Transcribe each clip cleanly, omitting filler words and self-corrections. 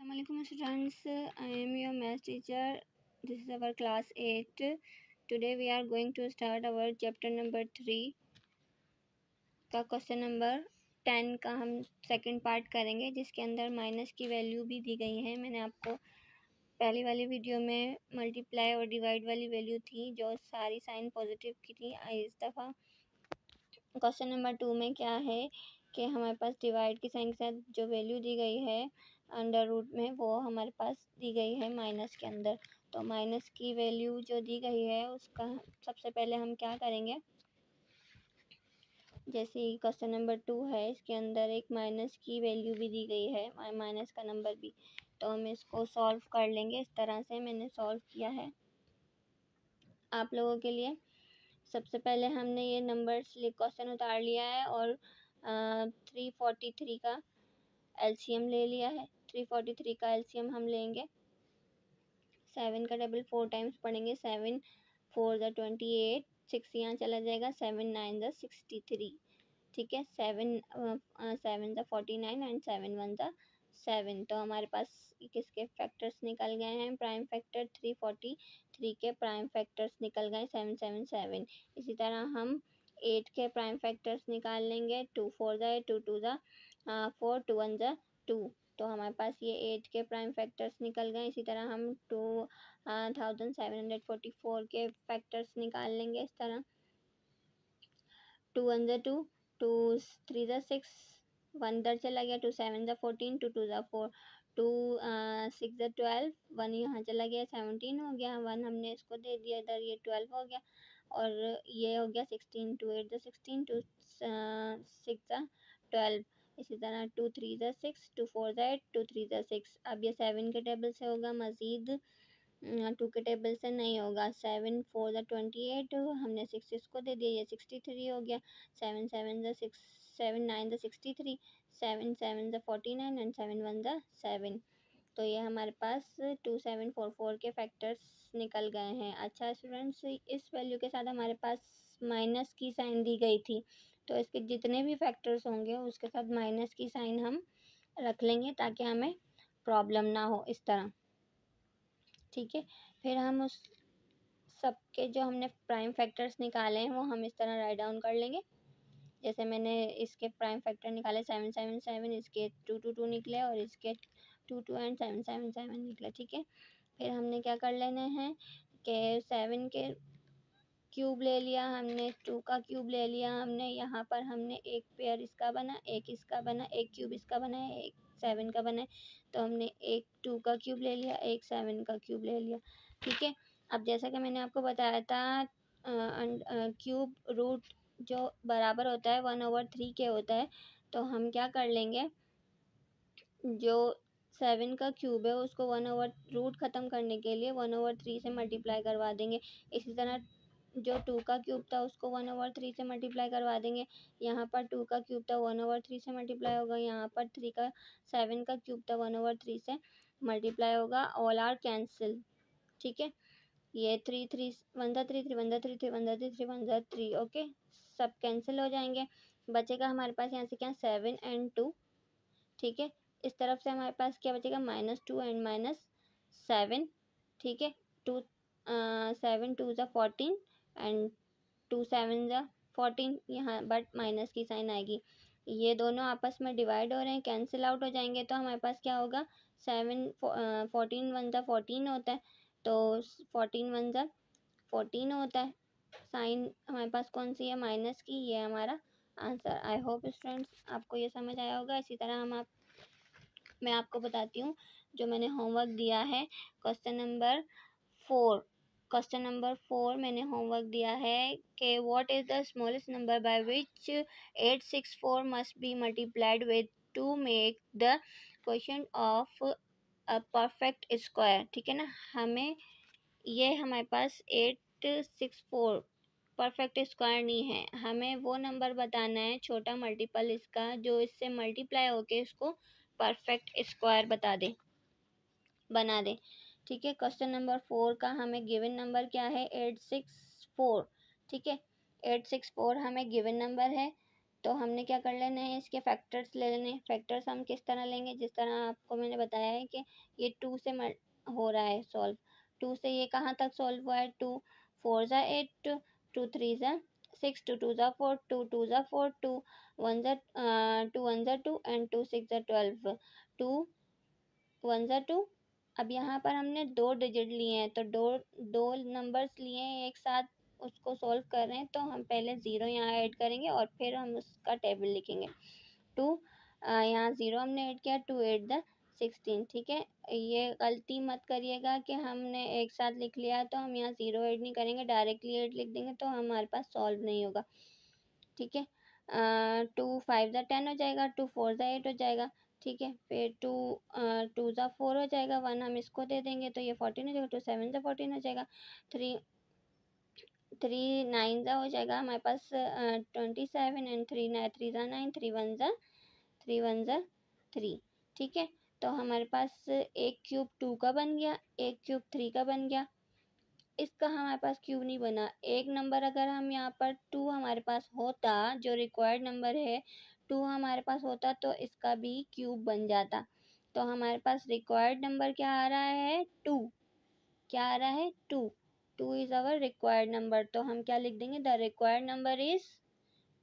Assalamualaikum students, I am your math teacher. This is our class 8. Today we are going to start our chapter number 3 का question number 10 का हम second part करेंगे, जिसके अंदर minus की value भी दी गई है। मैंने आपको पहली वाली वीडियो में मल्टीप्लाई और डिवाइड वाली वैल्यू थी जो सारी साइन पॉजिटिव की थी। इस दफ़ा क्वेश्चन नंबर 2 में क्या है कि हमारे पास डिवाइड की साइन के साथ जो वैल्यू दी गई है अंडर रूट में, वो हमारे पास दी गई है माइनस के अंदर। तो माइनस की वैल्यू जो दी गई है उसका सबसे पहले हम क्या करेंगे, जैसे क्वेश्चन नंबर 2 है, इसके अंदर एक माइनस की वैल्यू भी दी गई है, माइनस का नंबर भी। तो हम इसको सॉल्व कर लेंगे। इस तरह से मैंने सॉल्व किया है आप लोगों के लिए। सबसे पहले हमने ये नंबर्स क्वेश्चन उतार लिया है और 343 का एलसीएम ले लिया है। 343 का एलसीएम हम लेंगे। 7 का टेबल 4 टाइम्स पढ़ेंगे। 7 4 ज़ा 28, 6 यहाँ चला जाएगा, 7 9 ज़ा 63। ठीक है, 7 7 ज़ा 49 एंड 7 1 ज़ा 7। तो हमारे पास किसके फैक्टर्स निकल गए हैं? प्राइम फैक्टर 343 के प्राइम फैक्टर्स निकल गए 777। इसी तरह हम 8 के प्राइम फैक्टर्स निकाल लेंगे। 2 4 ज़ा 8, 2 2 ज़ा 4, 2 1 ज़ा 2। तो हमारे पास ये 8 के प्राइम फैक्टर्स निकल गए। इसी तरह हम 2744 के फैक्टर्स निकाल लेंगे। इस तरह 2 1 ज़ा 2, 2 3 ज़ा 6, 1 इधर चला गया, 2 7 ज़ा 14, 2 2 ज़ा 4, 2 6 ज़ा 12, 1 यहाँ चला गया, 17 हो गया, 1 हमने इसको दे दिया इधर, ये 12 हो गया और ये हो गया 16, 2 8 ज़ा 16, 2 6 ज़ा 12। इसी तरह 2 3 ज़ा 6, 2 4 ज़ा 8, 2 3 ज़ा 6। अब ये 7 के टेबल से होगा, मज़ीद 2 के टेबल से नहीं होगा। 7 4 ज़ा 28, हमने 6 इसको दे दिया, ये 63 हो गया। 7 7 ज़ा 6, 7 9 ज़ा 63, 7 7 ज़ा 49 एंड 7 1 ज़ा 7। तो ये हमारे पास 2744 के फैक्टर्स निकल गए हैं। अच्छा स्टूडेंट्स, इस वैल्यू के साथ हमारे पास माइनस की साइन दी गई थी, तो इसके जितने भी फैक्टर्स होंगे उसके साथ माइनस की साइन हम रख लेंगे ताकि हमें प्रॉब्लम ना हो। इस तरह ठीक है। फिर हम उस सबके जो हमने प्राइम फैक्टर्स निकाले हैं वो हम इस तरह राइट डाउन कर लेंगे। जैसे मैंने इसके प्राइम फैक्टर निकाले 777, इसके 2 2 2 निकले और इसके 2 2 एंड 7 निकले। ठीक है, फिर हमने क्या कर लेना है कि 7 के क्यूब ले लिया हमने, 2 का क्यूब ले लिया हमने, यहाँ पर हमने एक पेयर इसका बना, एक इसका बना, एक क्यूब इसका बना है, एक 7 का बना है। तो हमने एक 2 का क्यूब ले लिया, एक 7 का क्यूब ले लिया। ठीक है, अब जैसा कि मैंने आपको बताया था क्यूब रूट जो बराबर होता है 1/3 के होता है। तो हम क्या कर लेंगे, जो 7 का क्यूब है उसको 1/रूट ख़त्म करने के लिए 1/3 से मल्टीप्लाई करवा देंगे। इसी तरह जो 2 का क्यूब था उसको 1/3 से मल्टीप्लाई करवा देंगे। यहाँ पर 2 का क्यूब था 1/3 से मल्टीप्लाई होगा, यहाँ पर 7 का क्यूब था 1/3 से मल्टीप्लाई होगा। All are cancel. ठीक है, ये 3 3 1 ज़ा 3 3 1 ज़ा 3 3 1 ज़ा 3 3 1 ज़ा 3। ओके, सब कैंसिल हो जाएंगे। बचेगा हमारे पास यहाँ से क्या, 7 एंड 2। ठीक है, इस तरफ से हमारे पास क्या बचेगा, -2 एंड -7। ठीक है, 2 7 2 ज़ा 14 एंड 2 7 ज़ा 14, यहाँ बट माइनस की साइन आएगी। ये दोनों आपस में डिवाइड हो रहे हैं, कैंसिल आउट हो जाएंगे। तो हमारे पास क्या होगा, 14 1 ज़ा 14 होता है, तो 14 1 ज़ा 14 होता है। साइन हमारे पास कौन सी है, माइनस की, ये हमारा आंसर। आई होप स्टूडेंट्स आपको ये समझ आया होगा। इसी तरह मैं आपको बताती हूँ जो मैंने होमवर्क दिया है। क्वेश्चन नंबर 4, क्वेश्चन नंबर 4 मैंने होमवर्क दिया है कि what is the smallest number by which 864 must be multiplied with two make the question of a perfect square. ठीक है ना, हमें ये हमारे पास 864 परफेक्ट स्क्वायर नहीं है, हमें वो नंबर बताना है छोटा मल्टीपल इसका जो इससे मल्टीप्लाई होके इसको परफेक्ट स्क्वायर बना दे। ठीक है, क्वेश्चन नंबर 4 का हमें गिवन नंबर क्या है, 864। ठीक है, 864 हमें गिवन नंबर है। तो हमने क्या कर लेना है, इसके फैक्टर्स ले लेने। फैक्टर्स हम किस तरह लेंगे, जिस तरह आपको मैंने बताया है कि ये 2 से हो रहा है सॉल्व। 2 से ये कहाँ तक सॉल्व हुआ है, 2 4 ज़ा 8, 2 3 ज़ा 6, 2 2 ज़ा 4, 2 2 ज़ा 4, 2 1 ज़ा 2 एंड 2 6 ज़ा 12, 2 1 ज़ा 2। अब यहाँ पर हमने 2 डिजिट लिए हैं, तो दो नंबर्स लिए हैं एक साथ, उसको सॉल्व कर रहे हैं, तो हम पहले 0 यहाँ ऐड करेंगे और फिर हम उसका टेबल लिखेंगे। 2 यहाँ 0 हमने ऐड किया, 2 8 द 16, ठीक है। ये गलती मत करिएगा कि हमने एक साथ लिख लिया तो हम यहाँ 0 ऐड नहीं करेंगे, डायरेक्टली 8 लिख देंगे तो हमारे पास सॉल्व नहीं होगा, ठीक है। 2 5 ज़ा 10 हो जाएगा, 2 4 ज़ा 8 हो जाएगा, ठीक है। फिर 2 ज़ा 4 हो जाएगा, 1 हम इसको दे देंगे तो ये 14 हो जाएगा, 2 7 ज़ा 14 हो जाएगा, 3 9 ज़ा हो जाएगा हमारे पास 27 एंड 3 ज़ा 9, 3 1 ज़ा 3, ठीक है। तो हमारे पास एक क्यूब 2 का बन गया, एक क्यूब 3 का बन गया। इसका हमारे पास क्यूब नहीं बना। एक नंबर अगर हम यहाँ पर 2 हमारे पास होता, जो रिक्वायर्ड नंबर है 2 हमारे पास होता, तो इसका भी क्यूब बन जाता। तो हमारे पास रिक्वायर्ड नंबर क्या आ रहा है, 2। क्या आ रहा है, 2 इज़ आवर रिक्वायर्ड नंबर। तो हम क्या लिख देंगे, द रिक्वायर्ड नंबर इज़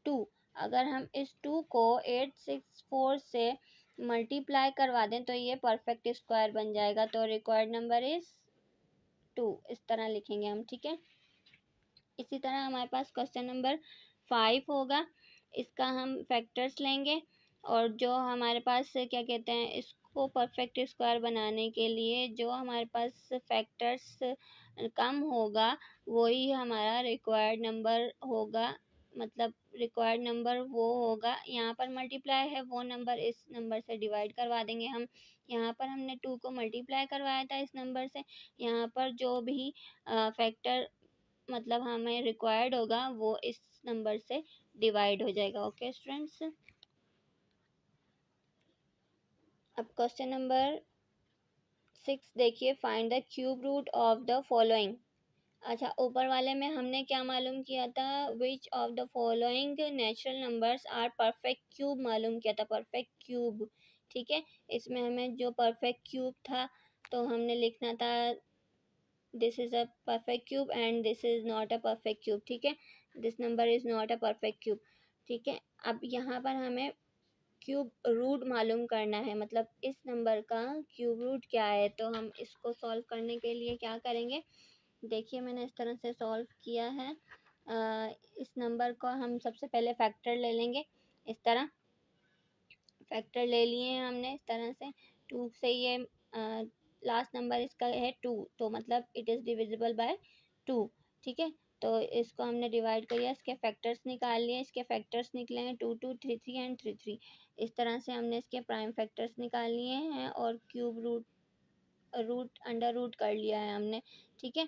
2। अगर हम इस 2 को 864 से मल्टीप्लाई करवा दें तो ये परफेक्ट स्क्वायर बन जाएगा। तो रिक्वायर्ड नंबर इज़ 2, इस तरह लिखेंगे हम, ठीक है। इसी तरह हमारे पास क्वेश्चन नंबर 5 होगा। इसका हम फैक्टर्स लेंगे और जो हमारे पास क्या कहते हैं, इसको परफेक्ट स्क्वायर बनाने के लिए जो हमारे पास फैक्टर्स कम होगा वही हमारा रिक्वायर्ड नंबर होगा। मतलब रिक्वायर्ड नंबर वो होगा, यहाँ पर मल्टीप्लाई है, वो नंबर इस नंबर से डिवाइड करवा देंगे हम। यहाँ पर हमने 2 को मल्टीप्लाई करवाया था इस नंबर से, यहाँ पर जो भी फैक्टर मतलब हमें रिक्वायर्ड होगा वो इस नंबर से डिवाइड हो जाएगा। ओके स्टूडेंट्स, अब क्वेश्चन नंबर 6 देखिए, find the cube root of the following. अच्छा, ऊपर वाले में हमने क्या मालूम किया था, which of the following natural numbers are perfect cube मालूम किया था, परफेक्ट क्यूब, ठीक है। इसमें हमें जो परफेक्ट क्यूब था तो हमने लिखना था this is a perfect cube and this is not a perfect cube, ठीक है। this number is not a perfect cube, ठीक है। अब यहाँ पर हमें क्यूब रूट मालूम करना है, मतलब इस नंबर का क्यूब रूट क्या है। तो हम इसको सॉल्व करने के लिए क्या करेंगे, देखिए मैंने इस तरह से सॉल्व किया है। इस नंबर को हम सबसे पहले फैक्टर ले लेंगे, इस तरह फैक्टर ले लिए हैं हमने इस तरह से। 2 से ये लास्ट नंबर इसका है 2, तो मतलब इट इज़ डिविजिबल बाय 2, ठीक है। तो इसको हमने डिवाइड कर लिया, इसके फैक्टर्स निकाल लिए, इसके फैक्टर्स निकले हैं 2 2 3 3 एंड 3 3। इस तरह से हमने इसके प्राइम फैक्टर्स निकाल लिए हैं और क्यूब रूट अंडर रूट कर लिया है हमने, ठीक है।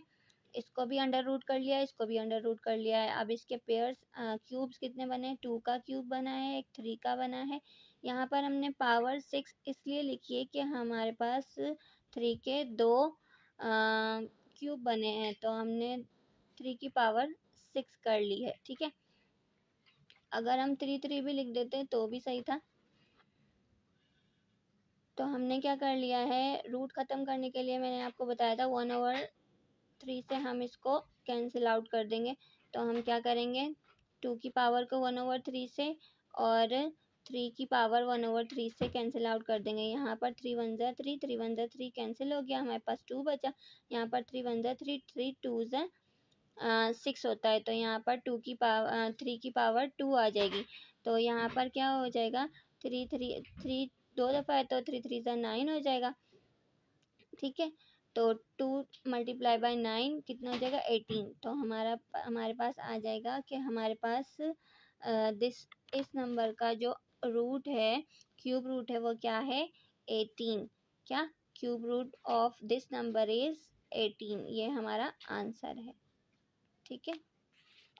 इसको भी अंडर रूट कर लिया है, इसको भी अंडर रूट कर लिया है। अब इसके पेयर्स क्यूब्स कितने बने, 2 का क्यूब बना है, एक 3 का बना है। यहाँ पर हमने पावर 6 इसलिए लिखी है कि हमारे पास 3 के 2 क्यूब बने हैं, तो हमने 3 की पावर 6 कर ली है, ठीक है। अगर हम 3 3 भी लिख देते तो भी सही था। तो हमने क्या कर लिया है, रूट ख़त्म करने के लिए मैंने आपको बताया था 1/3 से हम इसको कैंसिल आउट कर देंगे। तो हम क्या करेंगे, 2 की पावर को 1/3 से और 3 की पावर 1/3 से कैंसिल आउट कर देंगे। यहाँ पर 3 1 ज़ा 3, 3 1 ज़ा 3 कैंसिल हो गया, हमारे पास 2 बचा। यहाँ पर 3 1 ज़ा 3, 3 2 ज़ा 6 होता है, तो यहाँ पर 3 की पावर 2 आ जाएगी। तो यहाँ पर क्या हो जाएगा, 3 दो दफ़ा है तो 3 3 ज़ा 9 हो जाएगा, ठीक है। तो 2 मल्टीप्लाई बाय 9 कितना हो जाएगा, 18। तो हमारे पास आ जाएगा कि हमारे पास इस नंबर का जो रूट है, क्यूब रूट है, वो क्या है, 18। क्या, cube root of this number is 18, ये हमारा आंसर है, ठीक है।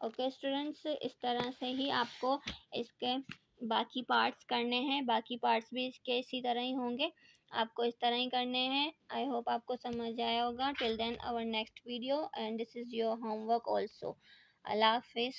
ओके स्टूडेंट्स, इस तरह से ही आपको इसके बाकी पार्ट्स करने हैं, बाकी पार्ट्स भी इसके इसी तरह ही होंगे, आपको इस तरह ही करने हैं। आई होप आपको समझ आया होगा। Till then our next video and this is your homework also. अल्लाह हाफिज़।